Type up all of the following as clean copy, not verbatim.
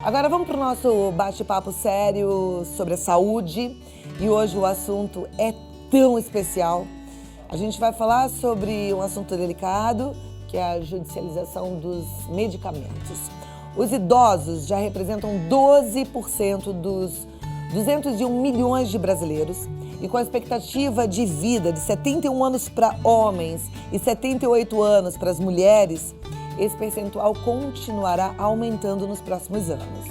Agora vamos para o nosso bate-papo sério sobre a saúde. E hoje o assunto é tão especial. A gente vai falar sobre um assunto delicado, que é a judicialização dos medicamentos. Os idosos já representam 12% dos 201 milhões de brasileiros. E com a expectativa de vida de 71 anos para homens e 78 anos para as mulheres, esse percentual continuará aumentando nos próximos anos.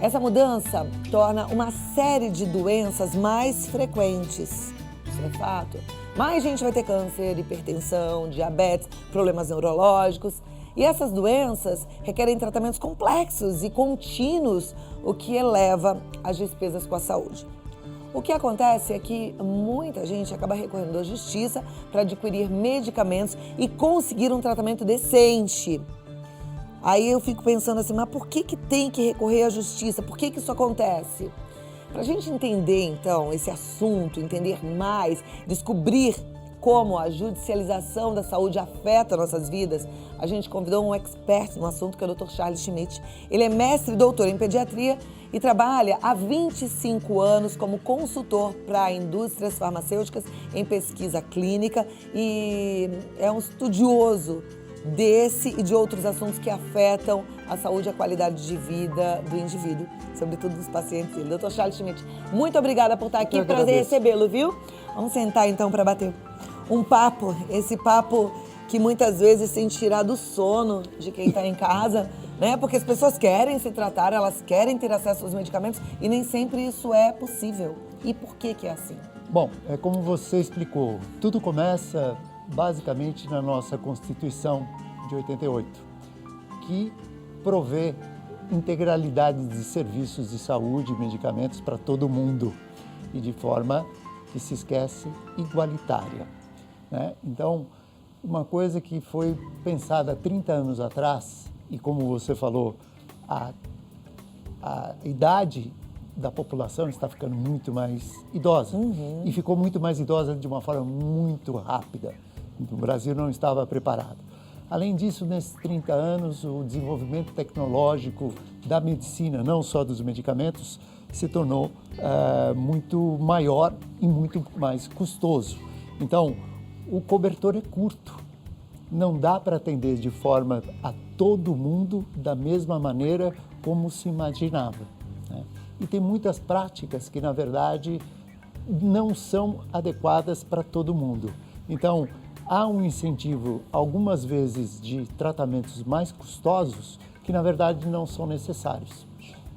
Essa mudança torna uma série de doenças mais frequentes. Isso é fato. Mais gente vai ter câncer, hipertensão, diabetes, problemas neurológicos. E essas doenças requerem tratamentos complexos e contínuos, o que eleva as despesas com a saúde. O que acontece é que muita gente acaba recorrendo à justiça para adquirir medicamentos e conseguir um tratamento decente. Aí eu fico pensando assim, mas por que tem que recorrer à justiça? Por que isso acontece? Para a gente entender, então, esse assunto, entender mais, descobrir como a judicialização da saúde afeta nossas vidas, a gente convidou um expert no assunto, que é o Dr. Charles Schmidt. Ele é mestre e doutor em pediatria e trabalha há 25 anos como consultor para indústrias farmacêuticas em pesquisa clínica e é um estudioso desse e de outros assuntos que afetam a saúde e a qualidade de vida do indivíduo, sobretudo dos pacientes dele. Dr. Charles Schmidt, muito obrigada por estar aqui, prazer recebê-lo, viu? Vamos sentar então para bater um papo, esse papo que muitas vezes tem tirado o sono de quem está em casa, né? Porque as pessoas querem se tratar, elas querem ter acesso aos medicamentos e nem sempre isso é possível. E por que é assim? Bom, é como você explicou, tudo começa basicamente na nossa Constituição de 88, que provê integralidade de serviços de saúde e medicamentos para todo mundo e de forma que se esquece igualitária, né? Então, uma coisa que foi pensada há 30 anos atrás, e como você falou, a idade da população está ficando muito mais idosa, e ficou muito mais idosa de uma forma muito rápida. O Brasil não estava preparado. Além disso, nesses 30 anos, o desenvolvimento tecnológico da medicina, não só dos medicamentos, se tornou muito maior e muito mais custoso. Então, o cobertor é curto. Não dá para atender de forma a todo mundo da mesma maneira como se imaginava, né? E tem muitas práticas que, na verdade, não são adequadas para todo mundo. Então, há um incentivo, algumas vezes, de tratamentos mais custosos que, na verdade, não são necessários,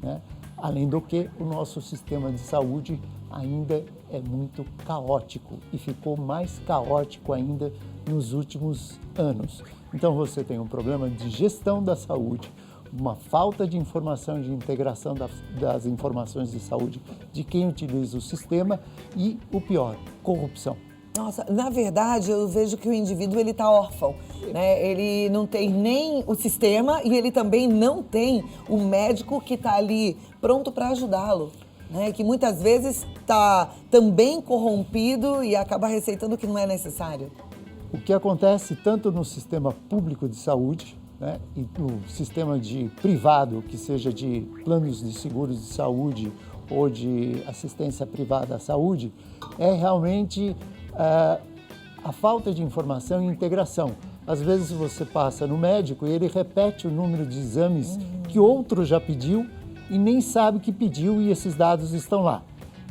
né? Além do que, o nosso sistema de saúde ainda é muito caótico e ficou mais caótico ainda nos últimos anos. Então, você tem um problema de gestão da saúde, uma falta de informação, de integração das informações de saúde de quem utiliza o sistema e, o pior, corrupção. Nossa, na verdade, eu vejo que o indivíduo ele está órfão, né? Ele não tem nem o sistema e ele também não tem o médico que está ali pronto para ajudá-lo, né? Que muitas vezes está também corrompido e acaba receitando o que não é necessário. O que acontece tanto no sistema público de saúde, né, e no sistema privado, que seja de planos de seguros de saúde ou de assistência privada à saúde, é realmente a falta de informação e integração. Às vezes você passa no médico e ele repete o número de exames que outro já pediu e nem sabe que pediu e esses dados estão lá.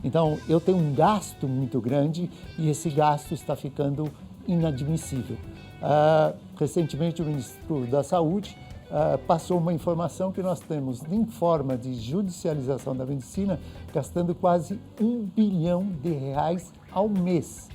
Então, eu tenho um gasto muito grande e esse gasto está ficando inadmissível. Recentemente, o Ministro da Saúde passou uma informação que nós temos, em forma de judicialização da medicina, gastando quase R$ 1 bilhão ao mês.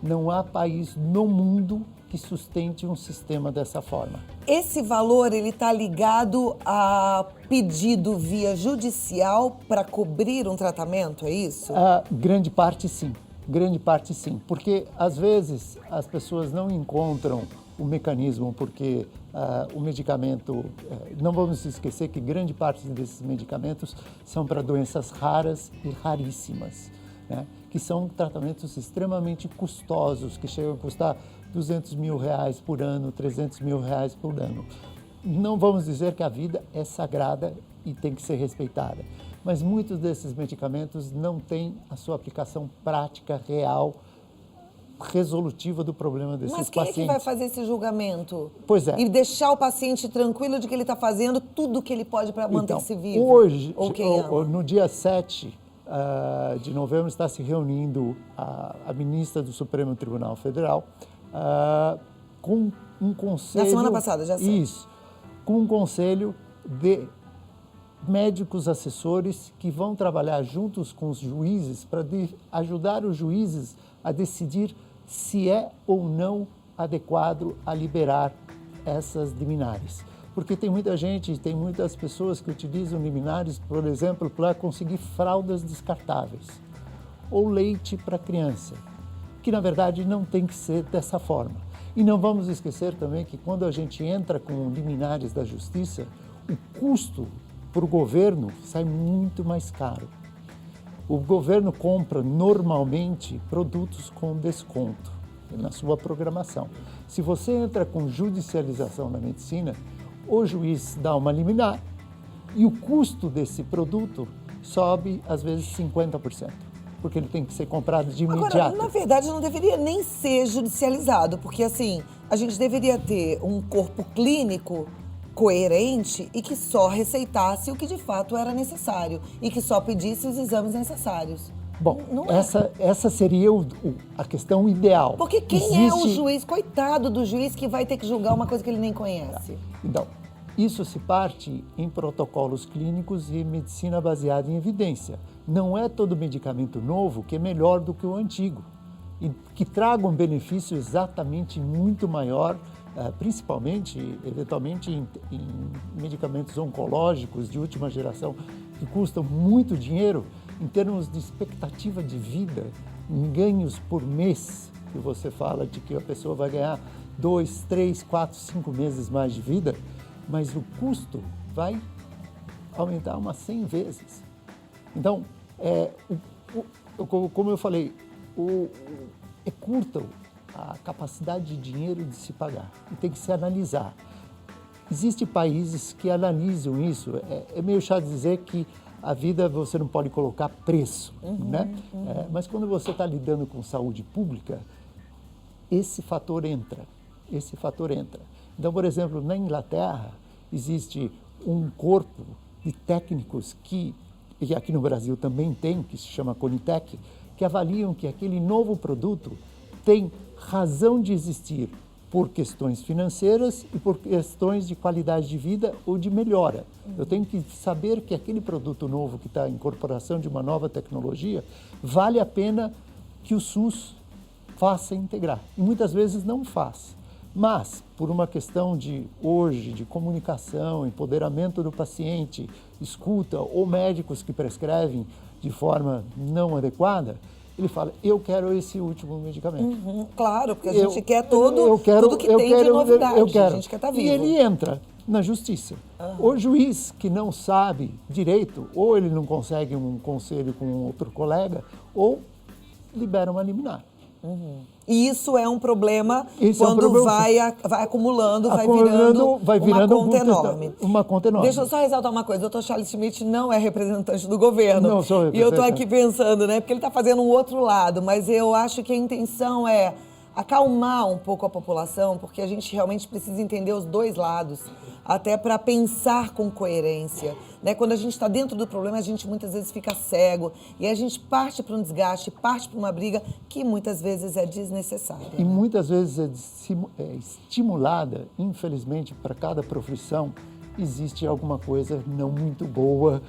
Não há país no mundo que sustente um sistema dessa forma. Esse valor ele está ligado a pedido via judicial para cobrir um tratamento, é isso? Grande parte sim, porque às vezes as pessoas não encontram o mecanismo, porque o medicamento, não vamos esquecer que grande parte desses medicamentos são para doenças raras e raríssimas, né? Que são tratamentos extremamente custosos, que chegam a custar R$200 mil por ano, R$300 mil por ano. Não vamos dizer que a vida é sagrada e tem que ser respeitada. Mas muitos desses medicamentos não têm a sua aplicação prática, real, resolutiva do problema desses Mas quem pacientes. é que vai fazer esse julgamento? Pois é. E deixar o paciente tranquilo de que ele está fazendo tudo o que ele pode para manter-se vivo? Hoje, ou quem ama? no dia 7 de novembro, está se reunindo a ministra do Supremo Tribunal Federal com um conselho... Na semana passada, já sei. Isso. Com um conselho de médicos assessores que vão trabalhar juntos com os juízes para ajudar os juízes a decidir se é ou não adequado a liberar essas liminares. Porque tem muita gente, tem muitas pessoas que utilizam liminares, por exemplo, para conseguir fraldas descartáveis ou leite para criança, que na verdade não tem que ser dessa forma. E não vamos esquecer também que quando a gente entra com liminares da justiça, o custo para o governo sai muito mais caro. O governo compra normalmente produtos com desconto na sua programação. Se você entra com judicialização na medicina, o juiz dá uma liminar e o custo desse produto sobe às vezes 50%, porque ele tem que ser comprado de imediato. Agora, na verdade, não deveria nem ser judicializado, porque assim, a gente deveria ter um corpo clínico coerente e que só receitasse o que de fato era necessário e que só pedisse os exames necessários. Bom, Não é. essa seria a questão ideal. Porque quem é o juiz? Coitado do juiz que vai ter que julgar uma coisa que ele nem conhece. Então, isso se parte em protocolos clínicos e medicina baseada em evidência. Não é todo medicamento novo que é melhor do que o antigo e que traga um benefício exatamente muito maior, principalmente, eventualmente, em medicamentos oncológicos de última geração que custam muito dinheiro. Em termos de expectativa de vida, em ganhos por mês, que você fala de que a pessoa vai ganhar 2, 3, 4, 5 meses mais de vida, mas o custo vai aumentar umas 100 vezes. Então, como eu falei, é curta a capacidade de dinheiro de se pagar e tem que se analisar. Existem países que analisam isso. É meio chato dizer que a vida você não pode colocar preço, né? Mas quando você está lidando com saúde pública, esse fator entra. Então, por exemplo, na Inglaterra, existe um corpo de técnicos e aqui no Brasil também tem, que se chama Conitec, que avaliam que aquele novo produto tem razão de existir por questões financeiras e por questões de qualidade de vida ou de melhora. Eu tenho que saber que aquele produto novo que está em incorporação de uma nova tecnologia vale a pena que o SUS faça integrar. E muitas vezes não faz. Mas, por uma questão de comunicação, empoderamento do paciente, escuta, ou médicos que prescrevem de forma não adequada, ele fala, eu quero esse último medicamento. Claro, porque a gente quer tudo que tem de novidade, a gente quer estar vivo. E ele entra na justiça. O juiz que não sabe direito, ou ele não consegue um conselho com outro colega, ou libera uma liminar. E isso é um problema quando vai acumulando, vai virando uma conta enorme. Deixa eu só ressaltar uma coisa, o Dr. Charles Schmidt não é representante do governo. Não sou representante. E eu estou aqui pensando, né, porque ele está fazendo um outro lado, mas eu acho que a intenção é acalmar um pouco a população, porque a gente realmente precisa entender os dois lados, até para pensar com coerência. Né? Quando a gente está dentro do problema, a gente muitas vezes fica cego e a gente parte para um desgaste, parte para uma briga que muitas vezes é desnecessária. E muitas vezes é estimulada, infelizmente, para cada profissão, existe alguma coisa não muito boa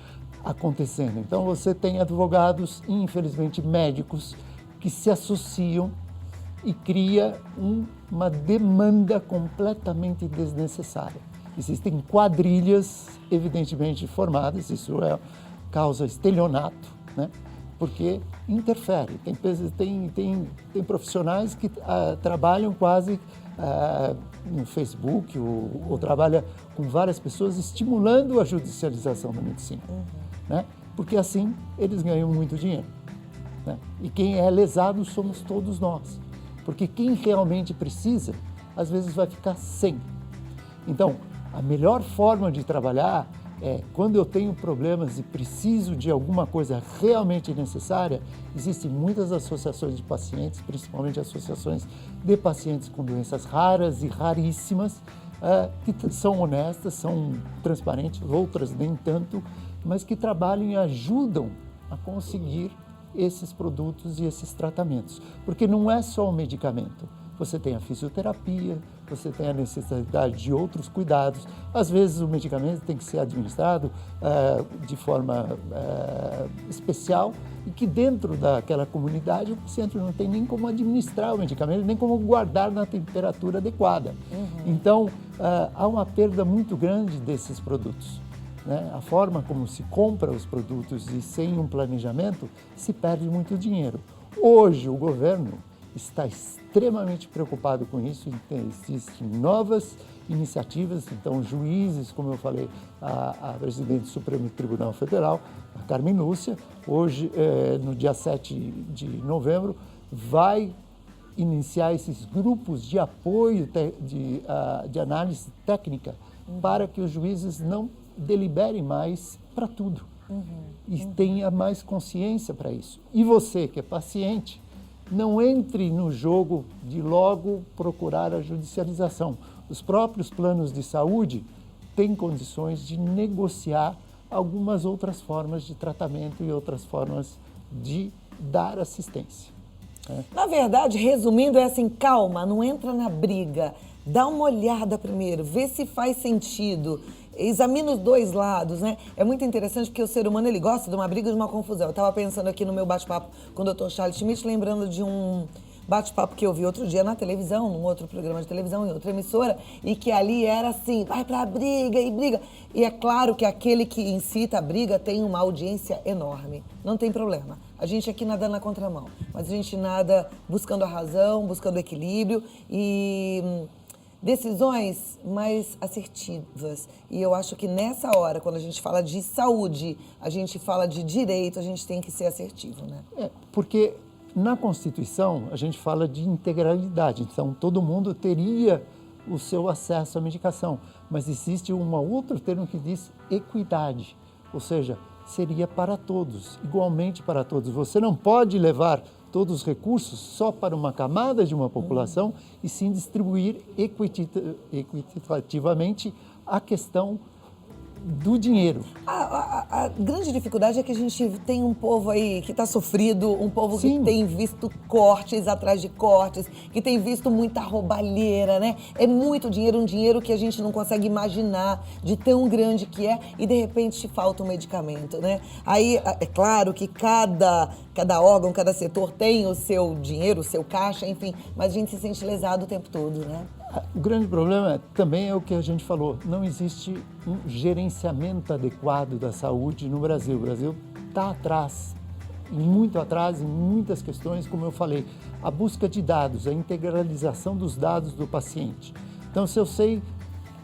acontecendo. Então você tem advogados e, infelizmente, médicos que se associam e cria uma demanda completamente desnecessária. Existem quadrilhas evidentemente formadas, isso causa estelionato, né? Porque interfere. Tem profissionais que trabalham quase no Facebook ou trabalham com várias pessoas estimulando a judicialização da medicina, né? Porque assim eles ganham muito dinheiro, né? E quem é lesado somos todos nós. Porque quem realmente precisa, às vezes vai ficar sem. Então, a melhor forma de trabalhar Quando eu tenho problemas e preciso de alguma coisa realmente necessária, existem muitas associações de pacientes, principalmente associações de pacientes com doenças raras e raríssimas, que são honestas, são transparentes, outras nem tanto, mas que trabalham e ajudam a conseguir esses produtos e esses tratamentos. Porque não é só o medicamento. Você tem a fisioterapia, você tem a necessidade de outros cuidados. Às vezes o medicamento tem que ser administrado de forma especial e que dentro daquela comunidade o paciente não tem nem como administrar o medicamento, nem como guardar na temperatura adequada. Então, há uma perda muito grande desses produtos. Né? A forma como se compra os produtos e sem um planejamento, se perde muito dinheiro. Hoje, o governo está extremamente preocupado com isso, existem novas iniciativas, então juízes, como eu falei, a presidente do Supremo Tribunal Federal, a Carmen Lúcia, hoje, no dia 7 de novembro, vai iniciar esses grupos de apoio de análise técnica para que os juízes não deliberem mais para tudo e tenha mais consciência para isso. E você, que é paciente, não entre no jogo de logo procurar a judicialização. Os próprios planos de saúde têm condições de negociar algumas outras formas de tratamento e outras formas de dar assistência. Na verdade, resumindo, é assim, calma, não entra na briga, dá uma olhada primeiro, vê se faz sentido, examina os dois lados, né? É muito interessante porque o ser humano, ele gosta de uma briga e de uma confusão. Eu estava pensando aqui no meu bate-papo com o Dr. Charles Schmidt, lembrando de um bate-papo que eu vi outro dia na televisão, num outro programa de televisão, em outra emissora, e que ali era assim, vai pra briga e briga. E é claro que aquele que incita a briga tem uma audiência enorme, não tem problema. A gente aqui nada na contramão, mas a gente nada buscando a razão, buscando o equilíbrio e decisões mais assertivas. E eu acho que nessa hora, quando a gente fala de saúde, a gente fala de direito, a gente tem que ser assertivo, né? Porque na Constituição a gente fala de integralidade, então todo mundo teria o seu acesso à medicação, mas existe um outro termo que diz equidade, ou seja, seria para todos, igualmente para todos. Você não pode levar todos os recursos só para uma camada de uma população e sim distribuir equitativamente a questão do dinheiro. A grande dificuldade é que a gente tem um povo aí que está sofrido, um povo Sim. que tem visto cortes atrás de cortes, que tem visto muita roubalheira, né? É muito dinheiro, um dinheiro que a gente não consegue imaginar de tão grande que é e de repente falta um medicamento, né? Aí é claro que cada órgão, cada setor tem o seu dinheiro, o seu caixa, enfim, mas a gente se sente lesado o tempo todo, né? O grande problema também é o que a gente falou, não existe um gerenciamento adequado da saúde no Brasil. O Brasil está atrás, muito atrás em muitas questões, como eu falei, a busca de dados, a integralização dos dados do paciente. Então, se eu sei,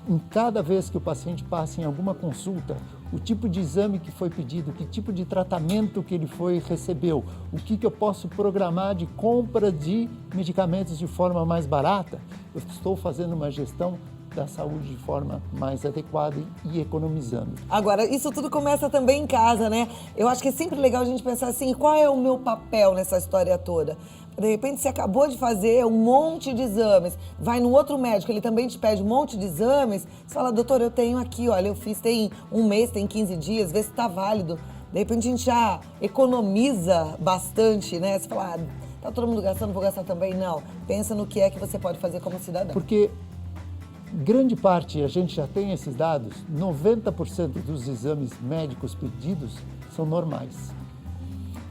em cada vez que o paciente passa em alguma consulta, o tipo de exame que foi pedido, que tipo de tratamento que ele recebeu, o que eu posso programar de compra de medicamentos de forma mais barata, eu estou fazendo uma gestão da saúde de forma mais adequada e economizando. Agora, isso tudo começa também em casa, né? Eu acho que é sempre legal a gente pensar assim, qual é o meu papel nessa história toda? De repente, você acabou de fazer um monte de exames, vai no outro médico, ele também te pede um monte de exames, você fala, doutor, eu tenho aqui, olha, eu fiz tem um mês, tem 15 dias, vê se está válido. De repente, a gente já economiza bastante, né? Você fala, tá todo mundo gastando, vou gastar também? Não. Pensa no que é que você pode fazer como cidadão. Porque grande parte, a gente já tem esses dados, 90% dos exames médicos pedidos são normais.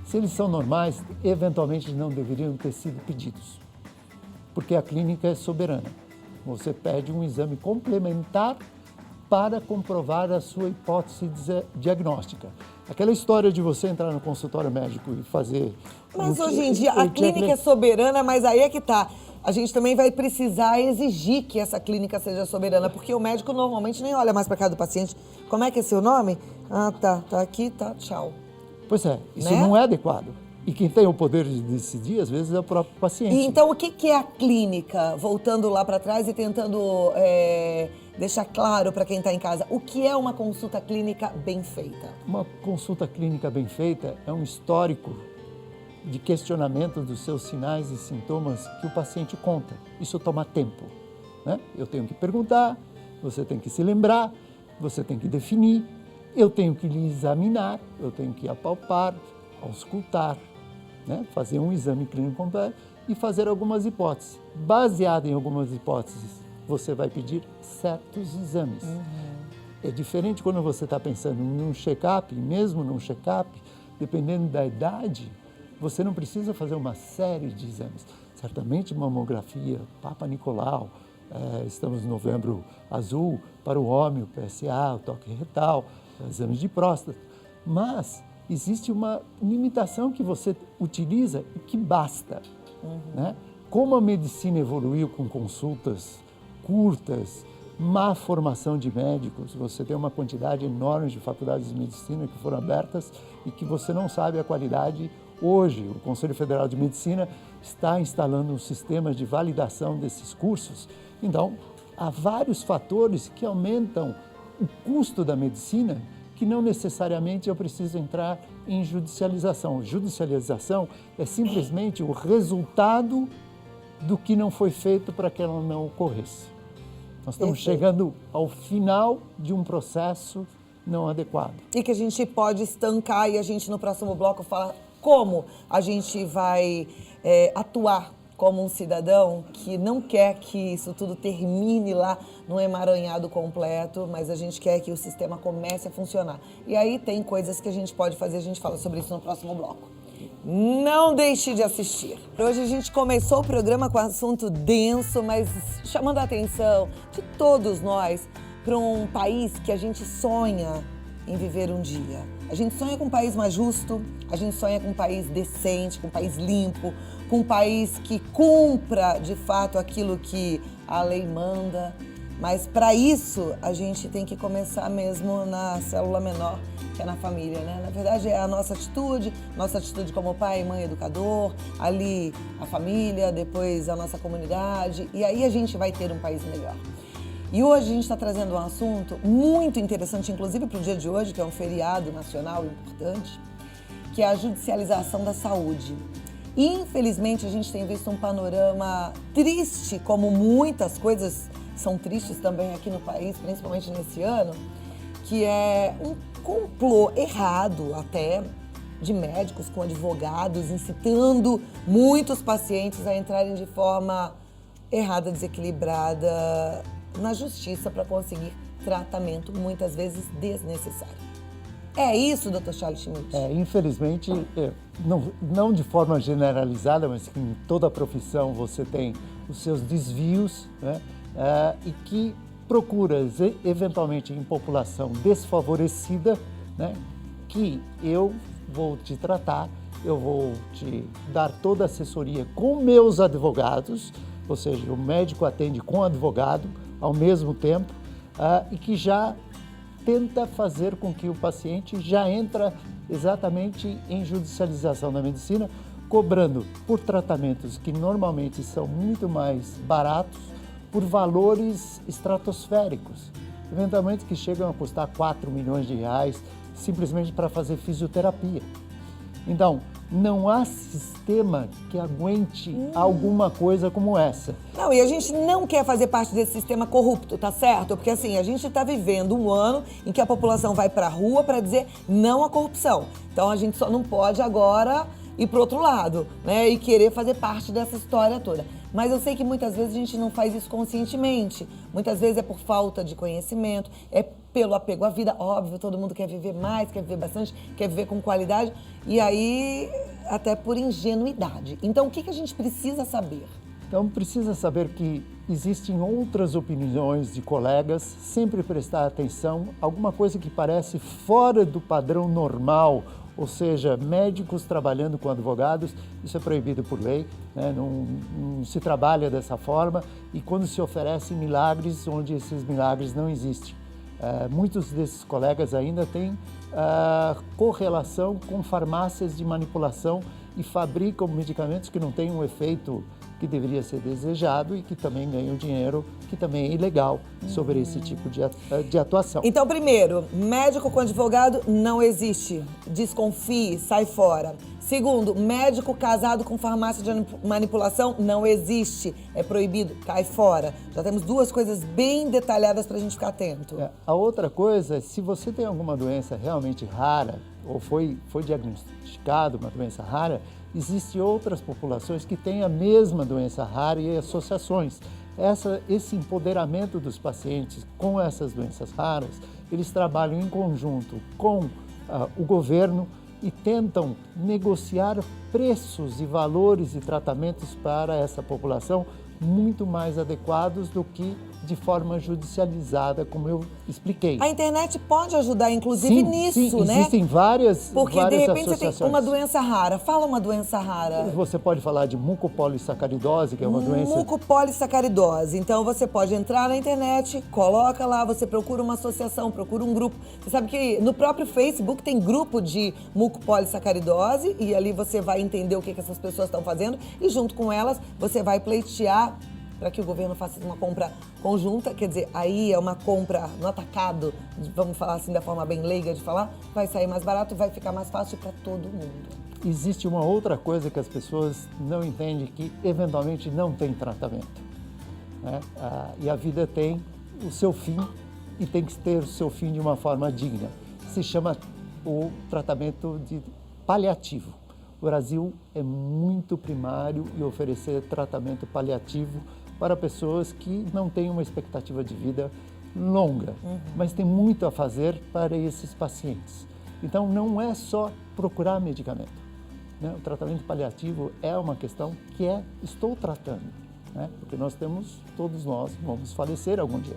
Se eles são normais, eventualmente não deveriam ter sido pedidos, porque a clínica é soberana. Você pede um exame complementar para comprovar a sua hipótese diagnóstica. Aquela história de você entrar no consultório médico e fazer... Mas hoje em dia a clínica é soberana, mas aí é que tá. A gente também vai precisar exigir que essa clínica seja soberana, porque o médico normalmente nem olha mais para casa do paciente. Como é que é seu nome? Ah, tá aqui, tá, tchau. Pois é, isso né? não é adequado. E quem tem o poder de decidir, às vezes, é o próprio paciente. E então, o que é a clínica? Voltando lá para trás e tentando deixar claro para quem está em casa, o que é uma consulta clínica bem feita? Uma consulta clínica bem feita é um histórico de questionamento dos seus sinais e sintomas que o paciente conta. Isso toma tempo, né? Eu tenho que perguntar, você tem que se lembrar, você tem que definir, eu tenho que lhe examinar, eu tenho que apalpar, auscultar, né? Fazer um exame clínico completo e fazer algumas hipóteses. Baseado em algumas hipóteses, você vai pedir certos exames. É diferente quando você está pensando num check-up, mesmo num check-up, dependendo da idade, você não precisa fazer uma série de exames. Certamente mamografia, Papa Nicolau, estamos no Novembro Azul, para o homem, o PSA, o toque retal, exames de próstata. Mas existe uma limitação que você utiliza e que basta. Né? Como a medicina evoluiu com consultas curtas, má formação de médicos, você tem uma quantidade enorme de faculdades de medicina que foram abertas e que você não sabe a qualidade. Hoje, o Conselho Federal de Medicina está instalando um sistema de validação desses cursos. Então, há vários fatores que aumentam o custo da medicina que não necessariamente eu preciso entrar em judicialização. Judicialização é simplesmente o resultado do que não foi feito para que ela não ocorresse. Nós estamos chegando ao final de um processo não adequado. E que a gente pode estancar e a gente no próximo bloco fala como a gente vai atuar como um cidadão que não quer que isso tudo termine lá num emaranhado completo, mas a gente quer que o sistema comece a funcionar. E aí tem coisas que a gente pode fazer, a gente fala sobre isso no próximo bloco. Não deixe de assistir. Hoje a gente começou o programa com um assunto denso, mas chamando a atenção de todos nós para um país que a gente sonha em viver um dia. A gente sonha com um país mais justo, a gente sonha com um país decente, com um país limpo, com um país que cumpra de fato aquilo que a lei manda. Mas para isso a gente tem que começar mesmo na célula menor, que é na família, né? Na verdade é a nossa atitude como pai, mãe, educador, ali a família, depois a nossa comunidade, e aí a gente vai ter um país melhor. E hoje a gente está trazendo um assunto muito interessante, inclusive para o dia de hoje, que é um feriado nacional importante, que é a judicialização da saúde. Infelizmente, a gente tem visto um panorama triste, como muitas coisas são tristes também aqui no país, principalmente nesse ano, que é um complô errado até de médicos com advogados, incitando muitos pacientes a entrarem de forma errada, desequilibrada na justiça para conseguir tratamento, muitas vezes desnecessário. É isso, Dr. Charles Schmidt? Infelizmente, não de forma generalizada, mas que em toda a profissão você tem os seus desvios, né? E que procura, eventualmente, em população desfavorecida, né? Que eu vou te tratar, eu vou te dar toda a assessoria com meus advogados, ou seja, o médico atende com advogado ao mesmo tempo, e que já tenta fazer com que o paciente já entra exatamente em judicialização da medicina, cobrando por tratamentos que normalmente são muito mais baratos, por valores estratosféricos, eventualmente que chegam a custar 4 milhões de reais simplesmente para fazer fisioterapia. Então, não há sistema que aguente alguma coisa como essa. Não, e a gente não quer fazer parte desse sistema corrupto, tá certo? Porque assim, a gente está vivendo um ano em que a população vai para a rua para dizer não à corrupção. Então a gente só não pode agora ir para o outro lado, né? E querer fazer parte dessa história toda. Mas eu sei que muitas vezes a gente não faz isso conscientemente. Muitas vezes é por falta de conhecimento, é pelo apego à vida. Óbvio, todo mundo quer viver mais, quer viver bastante, quer viver com qualidade. E aí, até por ingenuidade. Então, o que a gente precisa saber? Então, precisa saber que existem outras opiniões de colegas, sempre prestar atenção, alguma coisa que parece fora do padrão normal, ou seja, médicos trabalhando com advogados, isso é proibido por lei, né? Não se trabalha dessa forma, e quando se oferecem milagres onde esses milagres não existem. Muitos desses colegas ainda têm correlação com farmácias de manipulação e fabricam medicamentos que não têm um efeito que deveria ser desejado e que também ganha o dinheiro, que também é ilegal sobre esse tipo de atuação. Então, primeiro, médico com advogado não existe. Desconfie, sai fora. Segundo, médico casado com farmácia de manipulação não existe. É proibido, cai fora. Já temos duas coisas bem detalhadas para a gente ficar atento. A outra coisa é, se você tem alguma doença realmente rara, ou foi diagnosticado uma doença rara, existem outras populações que têm a mesma doença rara e associações. Esse empoderamento dos pacientes com essas doenças raras, eles trabalham em conjunto com o governo e tentam negociar preços e valores e tratamentos para essa população muito mais adequados do que de forma judicializada, como eu expliquei. A internet pode ajudar, inclusive, nisso, sim, né? Existem várias Porque, várias de repente, associações. você tem uma doença rara. Fala uma doença rara. Você pode falar de mucopolissacaridose, que é uma doença... Mucopolissacaridose. Então, você pode entrar na internet, coloca lá, você procura uma associação, procura um grupo. Você sabe que no próprio Facebook tem grupo de mucopolissacaridose e ali você vai entender o que essas pessoas estão fazendo e, junto com elas, você vai pleitear para que o governo faça uma compra conjunta, quer dizer, aí é uma compra no atacado, vamos falar assim da forma bem leiga de falar, vai sair mais barato, vai ficar mais fácil para todo mundo. Existe uma outra coisa que as pessoas não entendem, que eventualmente não tem tratamento, né? E a vida tem o seu fim e tem que ter o seu fim de uma forma digna. Se chama o tratamento de paliativo. O Brasil é muito primário em oferecer tratamento paliativo para pessoas que não têm uma expectativa de vida longa, mas tem muito a fazer para esses pacientes. Então, não é só procurar medicamento, né? O tratamento paliativo é uma questão que estou tratando, né? Porque todos nós vamos falecer algum dia,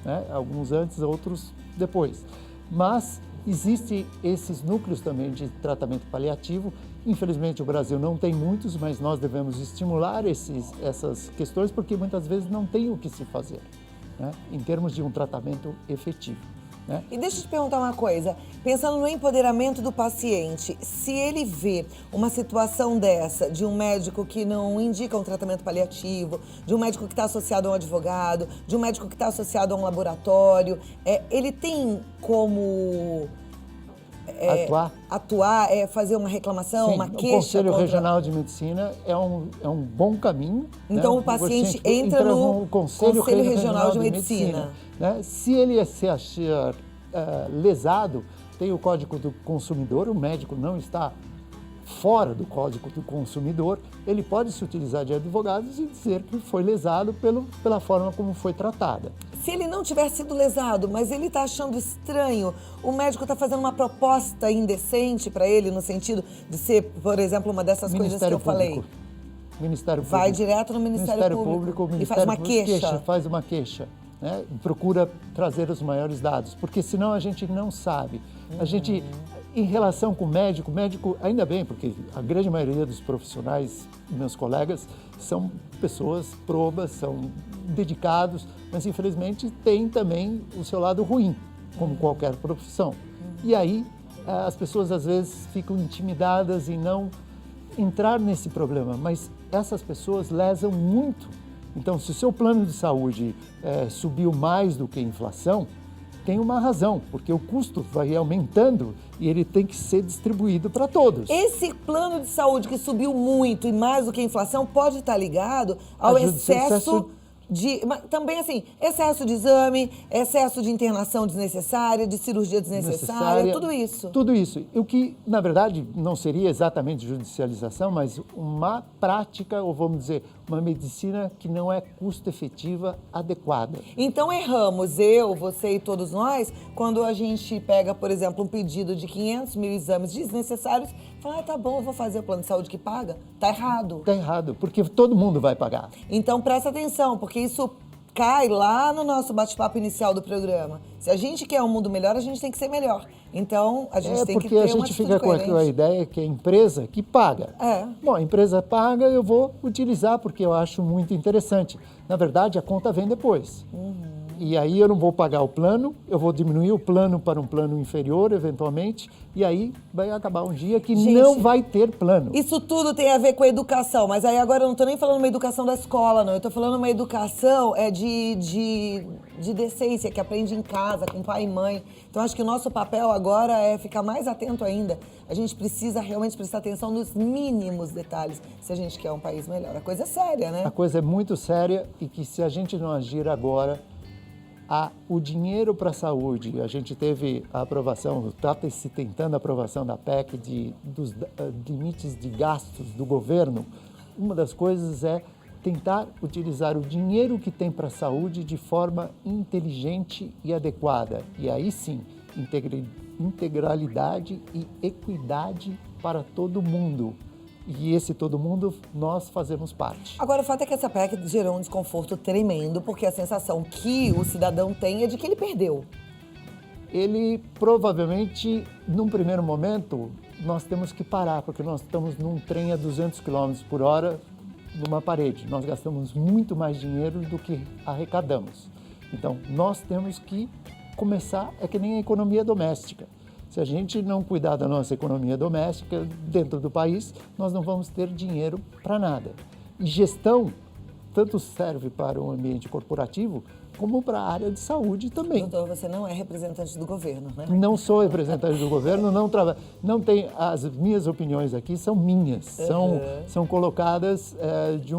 né? Alguns antes, outros depois. Mas existem esses núcleos também de tratamento paliativo. Infelizmente, o Brasil não tem muitos, mas nós devemos estimular essas questões, porque muitas vezes não tem o que se fazer, né? Em termos de um tratamento efetivo, né? E deixa eu te perguntar uma coisa, pensando no empoderamento do paciente, se ele vê uma situação dessa, de um médico que não indica um tratamento paliativo, de um médico que está associado a um advogado, de um médico que está associado a um laboratório, ele tem como... atuar, fazer uma reclamação, Sim, uma queixa? O Conselho Regional de Medicina é um bom caminho. Então, né? o paciente entra no Conselho Regional de Medicina. Né? Se ele se achar lesado, tem o Código do Consumidor, o médico não está fora do Código do Consumidor, ele pode se utilizar de advogados e dizer que foi lesado pela forma como foi tratada. Se ele não tiver sido lesado, mas ele está achando estranho, o médico está fazendo uma proposta indecente para ele, no sentido de ser, por exemplo, uma dessas coisas que eu falei. Ministério Público. Vai direto no Ministério Público e faz uma queixa. Faz uma queixa, né? Procura trazer os maiores dados, porque senão a gente não sabe. A gente, em relação com o médico, ainda bem, porque a grande maioria dos profissionais, meus colegas, são pessoas probas, são dedicados, mas infelizmente tem também o seu lado ruim, como qualquer profissão. E aí as pessoas às vezes ficam intimidadas em não entrar nesse problema, mas essas pessoas lesam muito. Então, se o seu plano de saúde subiu mais do que a inflação, tem uma razão, porque o custo vai aumentando e ele tem que ser distribuído para todos. Esse plano de saúde que subiu muito e mais do que a inflação pode estar ligado ao excesso de... Mas também, assim, excesso de exame, excesso de internação desnecessária, de cirurgia desnecessária, tudo isso. Tudo isso. O que, na verdade, não seria exatamente judicialização, mas uma prática, ou vamos dizer, uma medicina que não é custo-efetiva adequada. Então, erramos, eu, você e todos nós, quando a gente pega, por exemplo, um pedido de 500 mil exames desnecessários, fala, tá bom, eu vou fazer o plano de saúde que paga. Tá errado. Tá errado, porque todo mundo vai pagar. Então, presta atenção, porque isso cai lá no nosso bate-papo inicial do programa. Se a gente quer um mundo melhor, a gente tem que ser melhor. Então, a gente tem que ter uma atitude coerente. Porque a gente fica com a ideia que é a empresa que paga. Bom, a empresa paga, eu vou utilizar porque eu acho muito interessante. Na verdade, a conta vem depois. E aí eu não vou pagar o plano, eu vou diminuir o plano para um plano inferior, eventualmente, e aí vai acabar um dia que não vai ter plano. Isso tudo tem a ver com a educação, mas aí agora eu não estou nem falando uma educação da escola, não. Eu estou falando uma educação de decência, que aprende em casa, com pai e mãe. Então, acho que o nosso papel agora é ficar mais atento ainda. A gente precisa realmente prestar atenção nos mínimos detalhes, se a gente quer um país melhor. A coisa é séria, né? A coisa é muito séria e que se a gente não agir agora, o dinheiro para a saúde, a gente teve a aprovação, está se tentando a aprovação da PEC dos limites de gastos do governo. Uma das coisas é tentar utilizar o dinheiro que tem para a saúde de forma inteligente e adequada. E aí sim, integralidade e equidade para todo mundo. E esse todo mundo, nós fazemos parte. Agora, o fato é que essa PEC gerou um desconforto tremendo, porque a sensação que o cidadão tem é de que ele perdeu. Ele provavelmente, num primeiro momento, nós temos que parar, porque nós estamos num trem a 200 km por hora numa parede. Nós gastamos muito mais dinheiro do que arrecadamos. Então, nós temos que começar, é que nem a economia doméstica. Se a gente não cuidar da nossa economia doméstica dentro do país, nós não vamos ter dinheiro para nada. E gestão tanto serve para o ambiente corporativo como para a área de saúde também. Doutor, você não é representante do governo, né? Não sou representante do governo, não tem, as minhas opiniões aqui são minhas, são colocadas de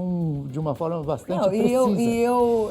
uma forma bastante precisa.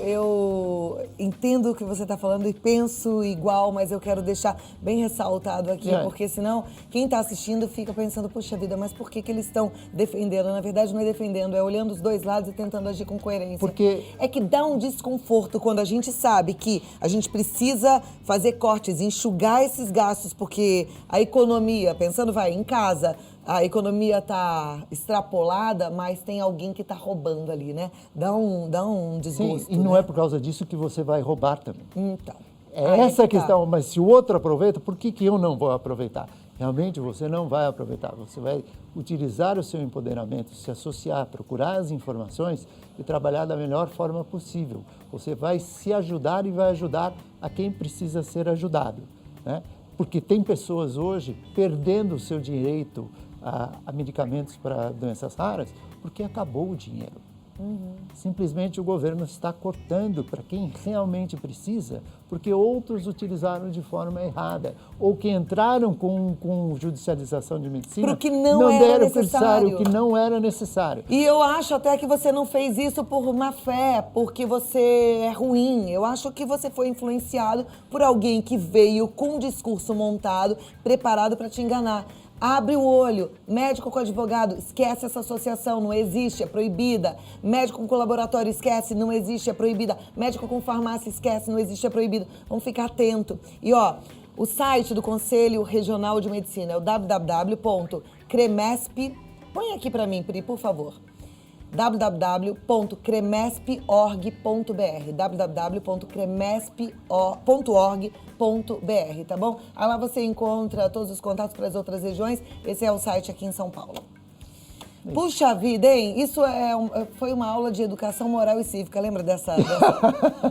Eu entendo o que você está falando e penso igual, mas eu quero deixar bem ressaltado aqui, porque senão quem está assistindo fica pensando, puxa vida, mas por que eles estão defendendo? Na verdade, não é defendendo, é olhando os dois lados e tentando agir com coerência. Porque é que dá um desconforto quando a gente sabe que a gente precisa fazer cortes, enxugar esses gastos, porque a economia, pensando em casa, a economia está extrapolada, mas tem alguém que está roubando ali, né? Dá um desgosto. Sim, e não é por causa disso que você vai roubar também. Então. É essa a questão, mas se o outro aproveita, por que eu não vou aproveitar? Realmente você não vai aproveitar, você vai utilizar o seu empoderamento, se associar, procurar as informações e trabalhar da melhor forma possível. Você vai se ajudar e vai ajudar a quem precisa ser ajudado, né? Porque tem pessoas hoje perdendo o seu direito a medicamentos para doenças raras porque acabou o dinheiro. Simplesmente o governo está cortando para quem realmente precisa, porque outros utilizaram de forma errada, ou que entraram com judicialização de medicina, porque não deram o que não era necessário. E eu acho até que você não fez isso por má fé, porque você é ruim. Eu acho que você foi influenciado por alguém que veio com um discurso montado, preparado para te enganar. Abre o olho, médico com advogado, esquece essa associação, não existe, é proibida. Médico com laboratório, esquece, não existe, é proibida. Médico com farmácia, esquece, não existe, é proibido. Vamos ficar atento. E o site do Conselho Regional de Medicina é o www.cremesp. Põe aqui para mim, Pri, por favor. www.cremesp.org.br www.cremesp.org.br, tá bom? Aí lá você encontra todos os contatos para as outras regiões. Esse é o site aqui em São Paulo. Puxa vida, hein? Isso foi uma aula de educação moral e cívica. Lembra dessa?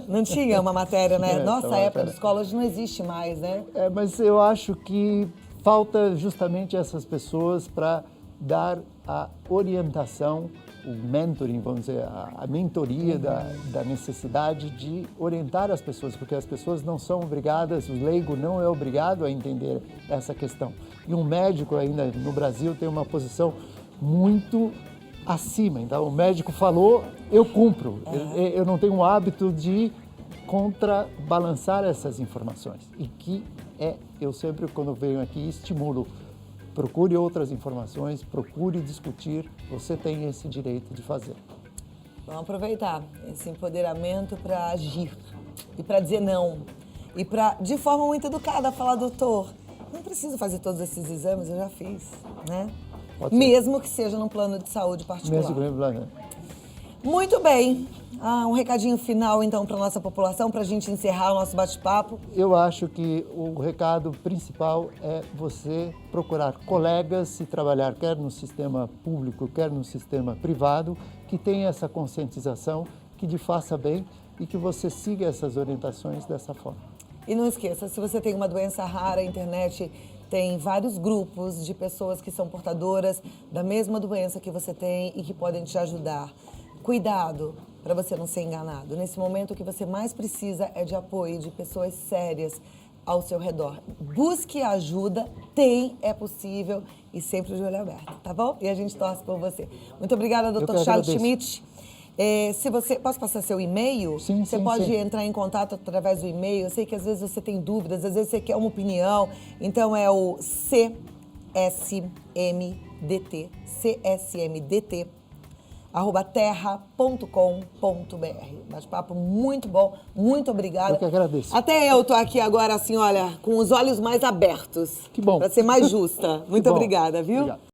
Não tinha uma matéria, né? Nossa época de escola hoje não existe mais, né? Mas eu acho que falta justamente essas pessoas para dar a orientação, o mentoring, vamos dizer, a mentoria da necessidade de orientar as pessoas, porque as pessoas não são obrigadas, o leigo não é obrigado a entender essa questão. E um médico ainda no Brasil tem uma posição muito acima. Então, o médico falou, eu cumpro. Eu não tenho o hábito de contrabalançar essas informações. E que eu sempre, quando venho aqui, estimulo. Procure outras informações, procure discutir, você tem esse direito de fazer. Vamos aproveitar esse empoderamento para agir e para dizer não. E para, de forma muito educada, falar, doutor, não preciso fazer todos esses exames, eu já fiz, né? Mesmo que seja num plano de saúde particular. Mesmo que seja plano. Muito bem. Um recadinho final, então, para a nossa população, para a gente encerrar o nosso bate-papo. Eu acho que o recado principal é você procurar colegas e trabalhar quer no sistema público, quer no sistema privado, que tenha essa conscientização, que lhe faça bem e que você siga essas orientações dessa forma. E não esqueça, se você tem uma doença rara, a internet tem vários grupos de pessoas que são portadoras da mesma doença que você tem e que podem te ajudar. Cuidado para você não ser enganado. Nesse momento, o que você mais precisa é de apoio de pessoas sérias ao seu redor. Busque ajuda, é possível e sempre de olho aberto, tá bom? E a gente torce por você. Muito obrigada, Dr. Charles Schmidt. Se você, posso passar seu e-mail? Sim, você pode entrar em contato através do e-mail. Eu sei que às vezes você tem dúvidas, às vezes você quer uma opinião. Então é o csmdt@terra.com.br. Bate-papo muito bom, muito obrigada. Eu que agradeço. Até eu tô aqui agora assim, olha, com os olhos mais abertos. Que bom. Para ser mais justa. Muito obrigada, viu? Obrigado.